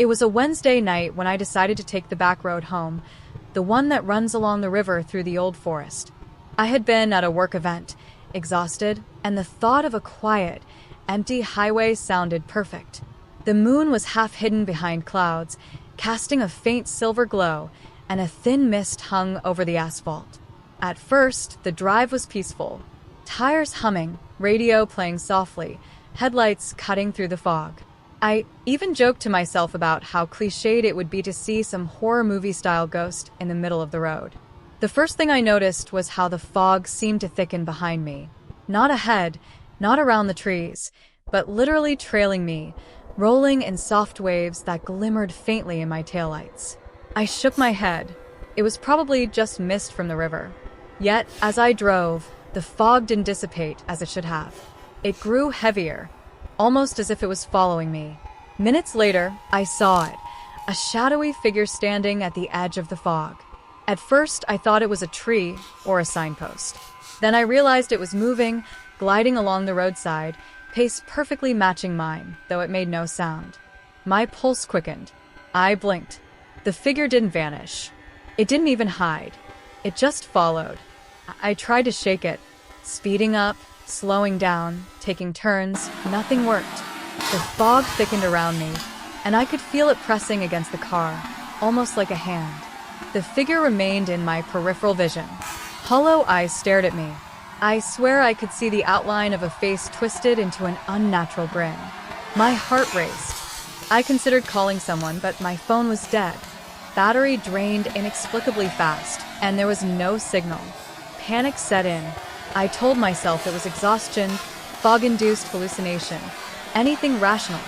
It was a Wednesday night when I decided to take the back road home, the one that runs along the river through the old forest. I had been at a work event, exhausted, and the thought of a quiet, empty highway sounded perfect. The moon was half hidden behind clouds, casting a faint silver glow, and a thin mist hung over the asphalt. At first, the drive was peaceful. Tires humming, radio playing softly, headlights cutting through the fog. I even joked to myself about how cliched it would be to see some horror movie-style ghost in the middle of the road. The first thing I noticed was how the fog seemed to thicken behind me. Not ahead, not around the trees, but literally trailing me, rolling in soft waves that glimmered faintly in my taillights. I shook my head. It was probably just mist from the river. Yet, as I drove, the fog didn't dissipate as it should have. It grew heavier, almost as if it was following me. Minutes later, I saw it, a shadowy figure standing at the edge of the fog. At first, I thought it was a tree or a signpost. Then I realized it was moving, gliding along the roadside, pace perfectly matching mine, though it made no sound. My pulse quickened. I blinked. The figure didn't vanish. It didn't even hide. It just followed. I tried to shake it, speeding up, slowing down, taking turns. Nothing worked. The fog thickened around me, and I could feel it pressing against the car, almost like a hand. The figure remained in my peripheral vision. Hollow eyes stared at me. I swear I could see the outline of a face twisted into an unnatural grin. My heart raced. I considered calling someone, but my phone was dead. Battery drained inexplicably fast, and there was no signal. Panic set in. I told myself it was exhaustion, fog-induced hallucination, anything rational.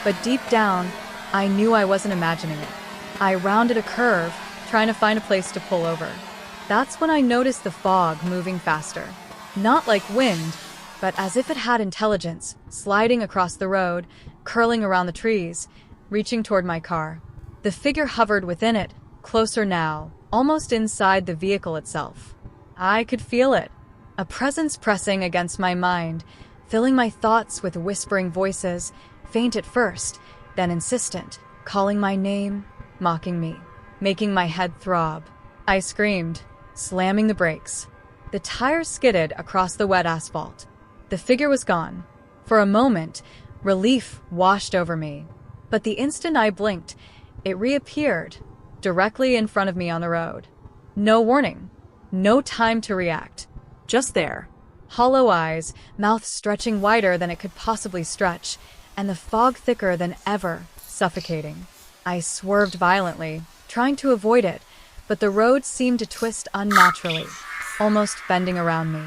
But deep down, I knew I wasn't imagining it. I rounded a curve, trying to find a place to pull over. That's when I noticed the fog moving faster. Not like wind, but as if it had intelligence, sliding across the road, curling around the trees, reaching toward my car. The figure hovered within it, closer now, almost inside the vehicle itself. I could feel it, a presence pressing against my mind, filling my thoughts with whispering voices, faint at first, then insistent, calling my name, mocking me, making my head throb. I screamed, slamming the brakes. The tires skidded across the wet asphalt. The figure was gone. For a moment, relief washed over me. But the instant I blinked, it reappeared, directly in front of me on the road. No warning, no time to react. Just there. Hollow eyes, mouth stretching wider than it could possibly stretch, and the fog thicker than ever, suffocating. I swerved violently, trying to avoid it, but the road seemed to twist unnaturally, almost bending around me.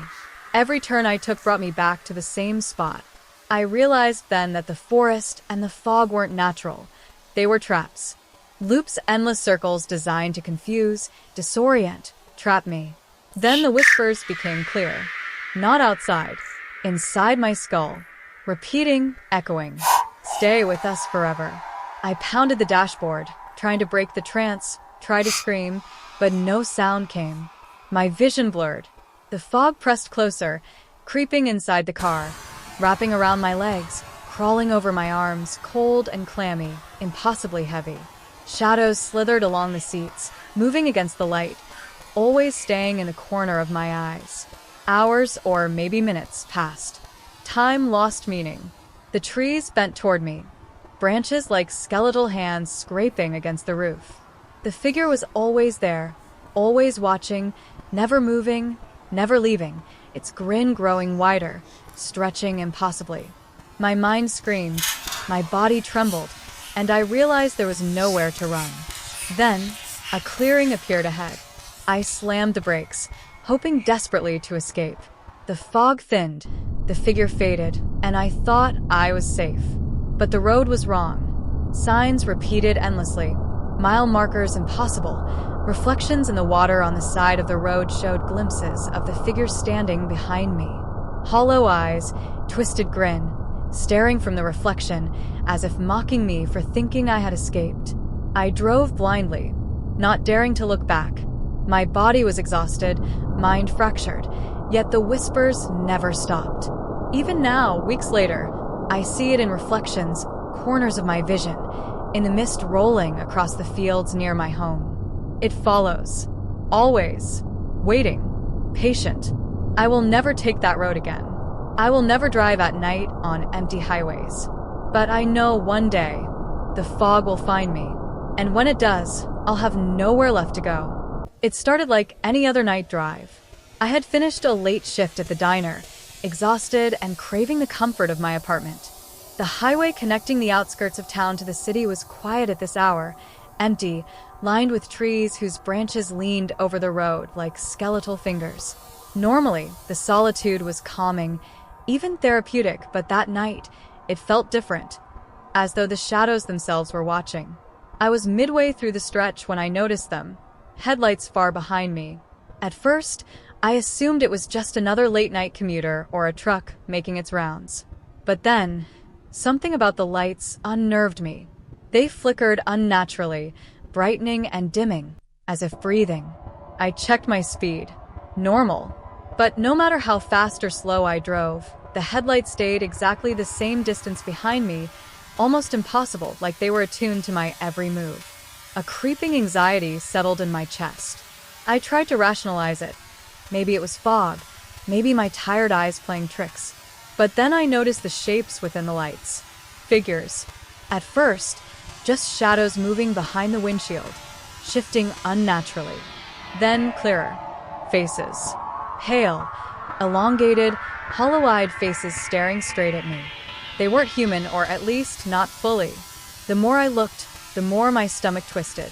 Every turn I took brought me back to the same spot. I realized then that the forest and the fog weren't natural. They were traps. Loops, endless circles designed to confuse, disorient, trap me. Then the whispers became clear. Not outside, inside my skull. Repeating, echoing. Stay with us forever. I pounded the dashboard, trying to break the trance, tried to scream, but no sound came. My vision blurred. The fog pressed closer, creeping inside the car, wrapping around my legs, crawling over my arms, cold and clammy, impossibly heavy. Shadows slithered along the seats, moving against the light, always staying in the corner of my eyes. Hours, or maybe minutes, passed. Time lost meaning. The trees bent toward me, branches like skeletal hands scraping against the roof. The figure was always there, always watching, never moving, never leaving, its grin growing wider, stretching impossibly. My mind screamed, my body trembled, and I realized there was nowhere to run. Then, a clearing appeared ahead. I slammed the brakes, hoping desperately to escape. The fog thinned, the figure faded, and I thought I was safe. But the road was wrong. Signs repeated endlessly. Mile markers impossible. Reflections in the water on the side of the road showed glimpses of the figure standing behind me. Hollow eyes, twisted grin, staring from the reflection as if mocking me for thinking I had escaped. I drove blindly, not daring to look back. My body was exhausted, mind fractured, yet the whispers never stopped. Even now, weeks later, I see it in reflections, corners of my vision, in the mist rolling across the fields near my home. It follows, always, waiting, patient. I will never take that road again. I will never drive at night on empty highways. But I know one day, the fog will find me, and when it does, I'll have nowhere left to go. It started like any other night drive. I had finished a late shift at the diner, exhausted and craving the comfort of my apartment. The highway connecting the outskirts of town to the city was quiet at this hour, empty, lined with trees whose branches leaned over the road like skeletal fingers. Normally, the solitude was calming, even therapeutic, but that night, it felt different, as though the shadows themselves were watching. I was midway through the stretch when I noticed them, headlights far behind me. At first, I assumed it was just another late-night commuter or a truck making its rounds. But then, something about the lights unnerved me. They flickered unnaturally, brightening and dimming, as if breathing. I checked my speed. Normal. But no matter how fast or slow I drove, the headlights stayed exactly the same distance behind me, almost impossible, like they were attuned to my every move. A creeping anxiety settled in my chest. I tried to rationalize it. Maybe it was fog, maybe my tired eyes playing tricks. But then I noticed the shapes within the lights. Figures. At first, just shadows moving behind the windshield, shifting unnaturally. Then clearer. Faces. Pale, elongated, hollow-eyed faces staring straight at me. They weren't human, or at least not fully. The more I looked, the more my stomach twisted.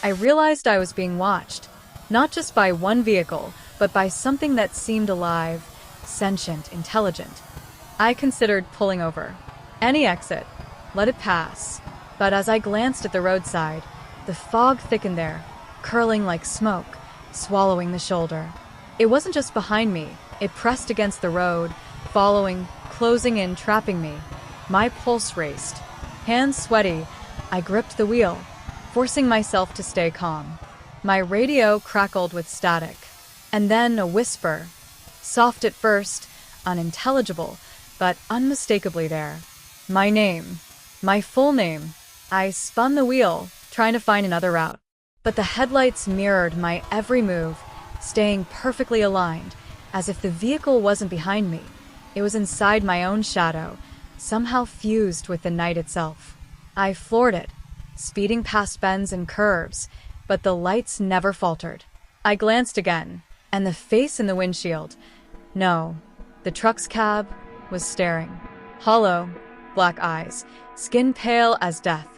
I realized I was being watched, not just by one vehicle, but by something that seemed alive, sentient, intelligent. I considered pulling over. Any exit. Let it pass. But as I glanced at the roadside, the fog thickened there, curling like smoke, swallowing the shoulder. It wasn't just behind me. It pressed against the road, following, closing in, trapping me. My pulse raced. Hands sweaty, I gripped the wheel, forcing myself to stay calm. My radio crackled with static. And then a whisper. Soft at first, unintelligible, but unmistakably there. My name. My full name. I spun the wheel, trying to find another route. But the headlights mirrored my every move, staying perfectly aligned, as if the vehicle wasn't behind me. It was inside my own shadow, somehow fused with the night itself. I floored it, speeding past bends and curves, but the lights never faltered. I glanced again, and the face in the windshield. No, the truck's cab was staring. Hollow, black eyes, skin pale as death,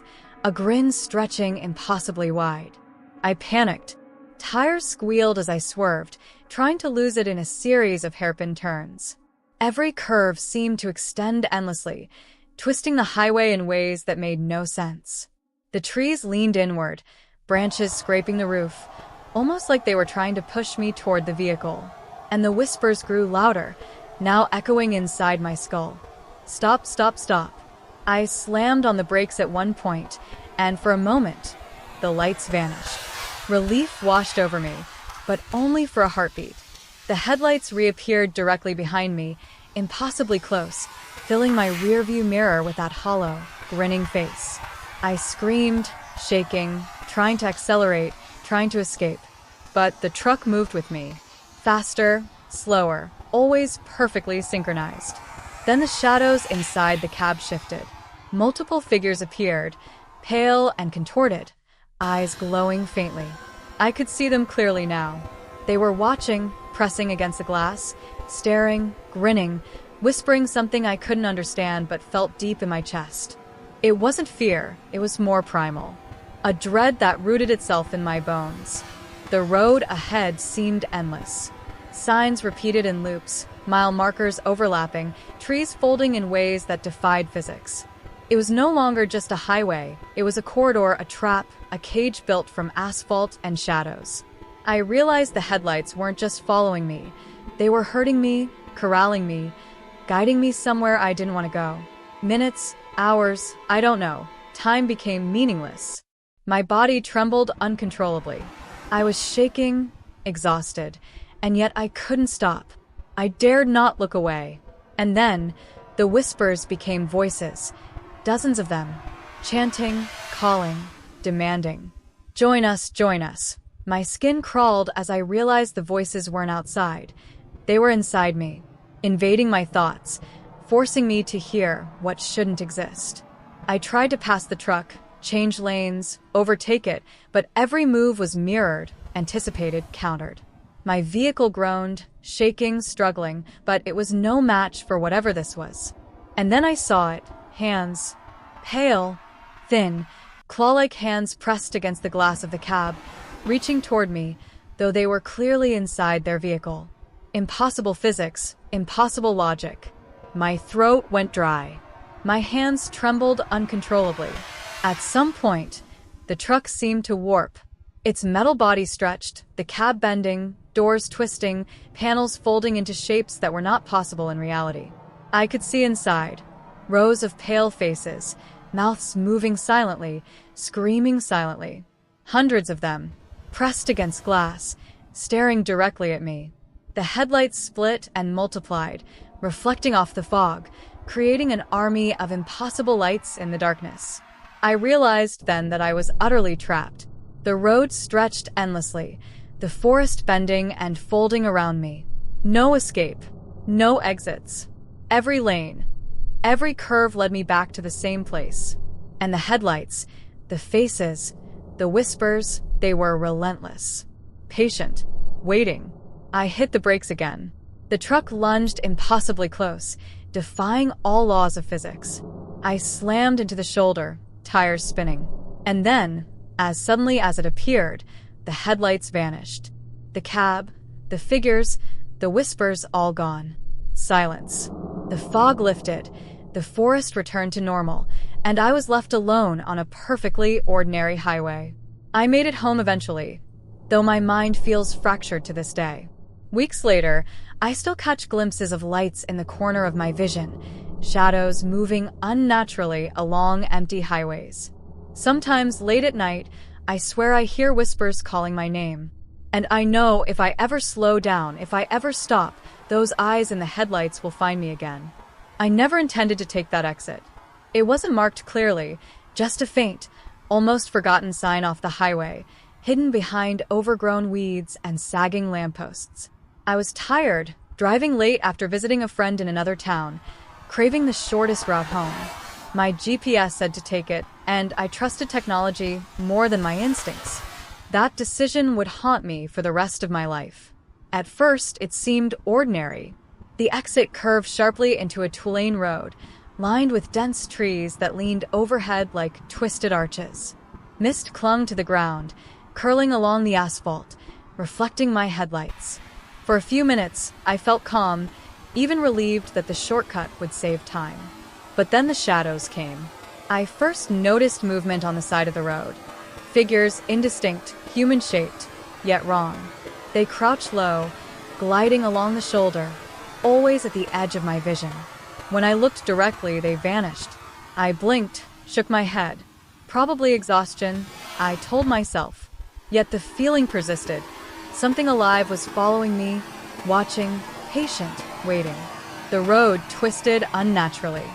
a grin stretching impossibly wide. I panicked. Tires squealed as I swerved, trying to lose it in a series of hairpin turns. Every curve seemed to extend endlessly, twisting the highway in ways that made no sense. The trees leaned inward, branches scraping the roof, almost like they were trying to push me toward the vehicle. And the whispers grew louder, now echoing inside my skull. Stop, stop, stop. I slammed on the brakes at one point, and for a moment, the lights vanished. Relief washed over me, but only for a heartbeat. The headlights reappeared directly behind me, impossibly close, filling my rearview mirror with that hollow, grinning face. I screamed, shaking, trying to accelerate, trying to escape. But the truck moved with me. Faster, slower, always perfectly synchronized. Then the shadows inside the cab shifted. Multiple figures appeared, pale and contorted, eyes glowing faintly. I could see them clearly now. They were watching, pressing against the glass, staring, grinning, whispering something I couldn't understand but felt deep in my chest. It wasn't fear, it was more primal. A dread that rooted itself in my bones. The road ahead seemed endless. Signs repeated in loops, mile markers overlapping, trees folding in ways that defied physics. It was no longer just a highway, it was a corridor, a trap, a cage built from asphalt and shadows. I realized the headlights weren't just following me. They were herding me, corralling me, guiding me somewhere I didn't want to go. Minutes, hours, I don't know. Time became meaningless. My body trembled uncontrollably. I was shaking, exhausted, and yet I couldn't stop. I dared not look away. And then, the whispers became voices. Dozens of them, chanting, calling, demanding. Join us, join us. My skin crawled as I realized the voices weren't outside. They were inside me, invading my thoughts, forcing me to hear what shouldn't exist. I tried to pass the truck, change lanes, overtake it, but every move was mirrored, anticipated, countered. My vehicle groaned, shaking, struggling, but it was no match for whatever this was. And then I saw it, hands, pale, thin, claw-like hands pressed against the glass of the cab, reaching toward me, though they were clearly inside their vehicle. Impossible physics, impossible logic. My throat went dry. My hands trembled uncontrollably. At some point, the truck seemed to warp. Its metal body stretched, the cab bending, doors twisting, panels folding into shapes that were not possible in reality. I could see inside, rows of pale faces, mouths moving silently, screaming silently. Hundreds of them, pressed against glass, staring directly at me. The headlights split and multiplied, reflecting off the fog, creating an army of impossible lights in the darkness. I realized then that I was utterly trapped. The road stretched endlessly, the forest bending and folding around me. No escape, no exits. Every lane, every curve led me back to the same place. And the headlights, the faces, the whispers, they were relentless. Patient, waiting. I hit the brakes again. The truck lunged impossibly close, defying all laws of physics. I slammed into the shoulder, tires spinning. And then, as suddenly as it appeared, the headlights vanished. The cab, the figures, the whispers all gone. Silence. The fog lifted, the forest returned to normal, and I was left alone on a perfectly ordinary highway. I made it home eventually, though my mind feels fractured to this day. Weeks later, I still catch glimpses of lights in the corner of my vision, shadows moving unnaturally along empty highways. Sometimes late at night, I swear I hear whispers calling my name. And I know if I ever slow down, if I ever stop, those eyes in the headlights will find me again. I never intended to take that exit. It wasn't marked clearly, just a faint, almost forgotten sign off the highway, hidden behind overgrown weeds and sagging lampposts. I was tired, driving late after visiting a friend in another town, craving the shortest route home. My GPS said to take it, and I trusted technology more than my instincts. That decision would haunt me for the rest of my life. At first, it seemed ordinary. The exit curved sharply into a two-lane road, lined with dense trees that leaned overhead like twisted arches. Mist clung to the ground, curling along the asphalt, reflecting my headlights. For a few minutes, I felt calm, even relieved that the shortcut would save time. But then the shadows came. I first noticed movement on the side of the road. Figures indistinct, human-shaped, yet wrong. They crouched low, gliding along the shoulder, always at the edge of my vision. When I looked directly, they vanished. I blinked, shook my head. Probably exhaustion, I told myself. Yet the feeling persisted. Something alive was following me, watching, patient, waiting. The road twisted unnaturally.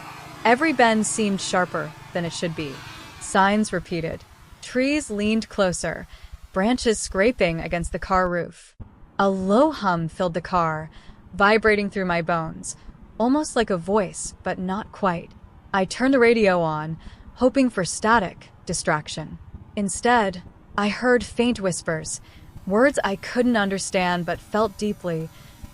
Every bend seemed sharper than it should be. Signs repeated. Trees leaned closer, branches scraping against the car roof. A low hum filled the car, vibrating through my bones, almost like a voice, but not quite. I turned the radio on, hoping for static, distraction. Instead, I heard faint whispers, words I couldn't understand but felt deeply,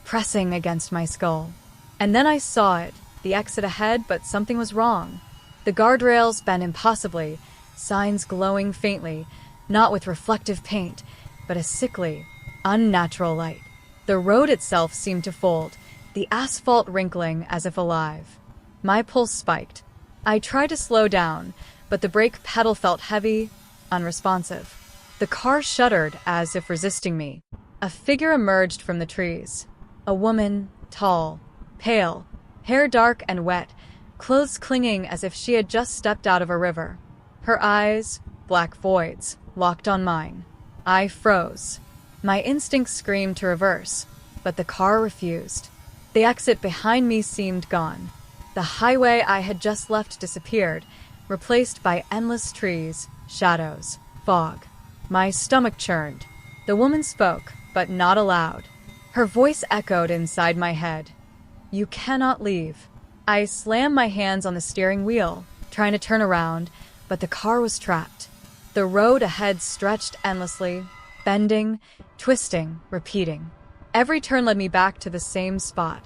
pressing against my skull. And then I saw it, the exit ahead, but something was wrong. The guardrails bent impossibly, signs glowing faintly, not with reflective paint, but a sickly, unnatural light. The road itself seemed to fold, the asphalt wrinkling as if alive. My pulse spiked. I tried to slow down, but the brake pedal felt heavy, unresponsive. The car shuddered as if resisting me. A figure emerged from the trees. A woman, tall, pale, hair dark and wet, clothes clinging as if she had just stepped out of a river. Her eyes, black voids, locked on mine. I froze. My instincts screamed to reverse, but the car refused. The exit behind me seemed gone. The highway I had just left disappeared, replaced by endless trees, shadows, fog. My stomach churned. The woman spoke, but not aloud. Her voice echoed inside my head. "You cannot leave." I slammed my hands on the steering wheel, trying to turn around, but the car was trapped. The road ahead stretched endlessly, bending, twisting, repeating. Every turn led me back to the same spot.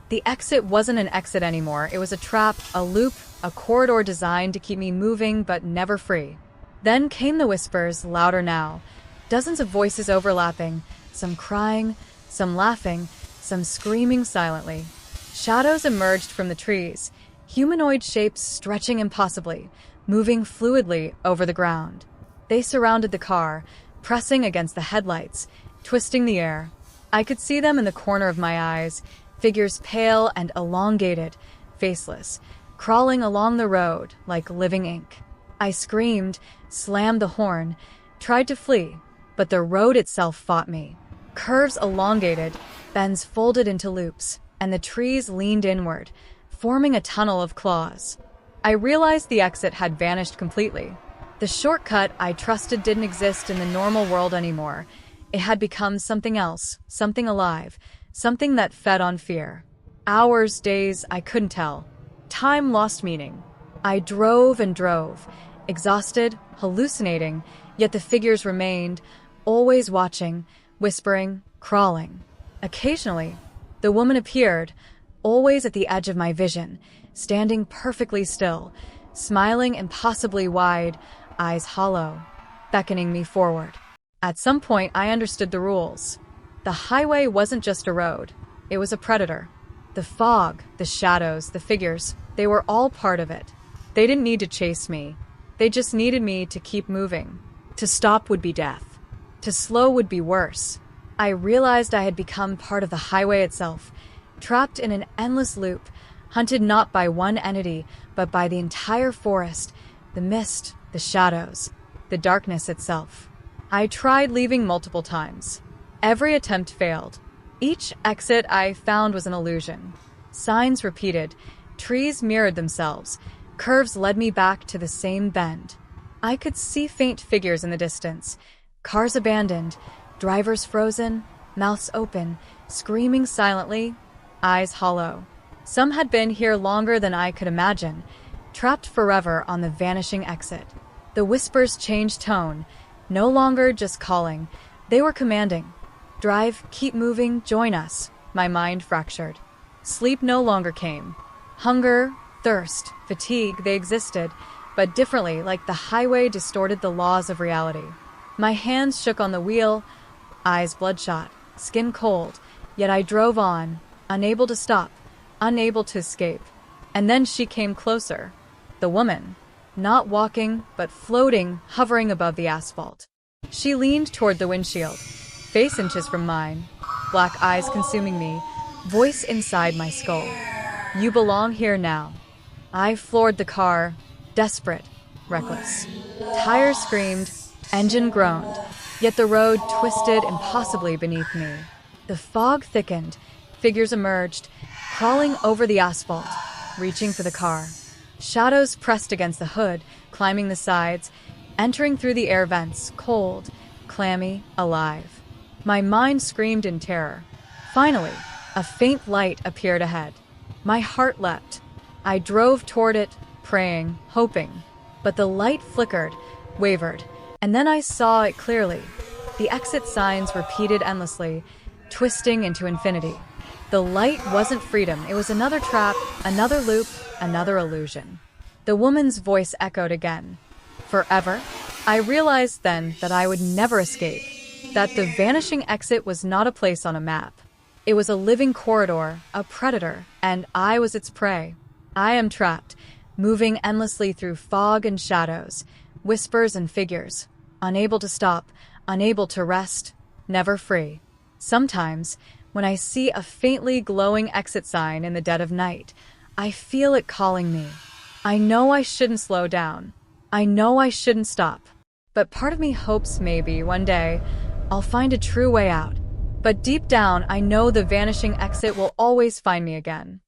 The exit wasn't an exit anymore. It was a trap, a loop, a corridor designed to keep me moving but never free. Then came the whispers, louder now. Dozens of voices overlapping, some crying, some laughing, some screaming silently. Shadows emerged from the trees, humanoid shapes stretching impossibly, moving fluidly over the ground. They surrounded the car, pressing against the headlights, twisting the air. I could see them in the corner of my eyes, figures pale and elongated, faceless, crawling along the road like living ink. I screamed, slammed the horn, tried to flee, but the road itself fought me. Curves elongated, bends folded into loops, and the trees leaned inward, forming a tunnel of claws. I realized the exit had vanished completely. The shortcut I trusted didn't exist in the normal world anymore. It had become something else, something alive, something that fed on fear. Hours, days, I couldn't tell. Time lost meaning. I drove and drove, exhausted, hallucinating, yet the figures remained, always watching, whispering, crawling. Occasionally, the woman appeared, always at the edge of my vision, standing perfectly still, smiling impossibly wide, eyes hollow, beckoning me forward. At some point, I understood the rules. The highway wasn't just a road. It was a predator. The fog, the shadows, the figures, they were all part of it. They didn't need to chase me. They just needed me to keep moving. To stop would be death. To slow would be worse. I realized I had become part of the highway itself, trapped in an endless loop, hunted not by one entity, but by the entire forest, the mist, the shadows, the darkness itself. I tried leaving multiple times. Every attempt failed. Each exit I found was an illusion. Signs repeated, trees mirrored themselves, curves led me back to the same bend. I could see faint figures in the distance, cars abandoned, drivers frozen, mouths open, screaming silently, eyes hollow. Some had been here longer than I could imagine, trapped forever on the vanishing exit. The whispers changed tone, no longer just calling. They were commanding. Drive, keep moving, join us. My mind fractured. Sleep no longer came. Hunger, thirst, fatigue, they existed, but differently, like the highway distorted the laws of reality. My hands shook on the wheel, eyes bloodshot, skin cold, yet I drove on, unable to stop, unable to escape. And then she came closer. The woman. Not walking, but floating, hovering above the asphalt. She leaned toward the windshield, face inches from mine, black eyes consuming me, voice inside my skull. "You belong here now." I floored the car, desperate, reckless. Tires screamed, engine groaned, yet the road twisted impossibly beneath me. The fog thickened, figures emerged, crawling over the asphalt, reaching for the car. Shadows pressed against the hood, climbing the sides, entering through the air vents, cold, clammy, alive. My mind screamed in terror. Finally, a faint light appeared ahead. My heart leapt. I drove toward it, praying, hoping. But the light flickered, wavered, and then I saw it clearly. The exit signs repeated endlessly, twisting into infinity. The light wasn't freedom, it was another trap, another loop, another illusion. The woman's voice echoed again. Forever? I realized then that I would never escape, that the vanishing exit was not a place on a map. It was a living corridor, a predator, and I was its prey. I am trapped, moving endlessly through fog and shadows, whispers and figures, unable to stop, unable to rest, never free. Sometimes, when I see a faintly glowing exit sign in the dead of night, I feel it calling me. I know I shouldn't slow down. I know I shouldn't stop. But part of me hopes maybe one day I'll find a true way out. But deep down, I know the vanishing exit will always find me again.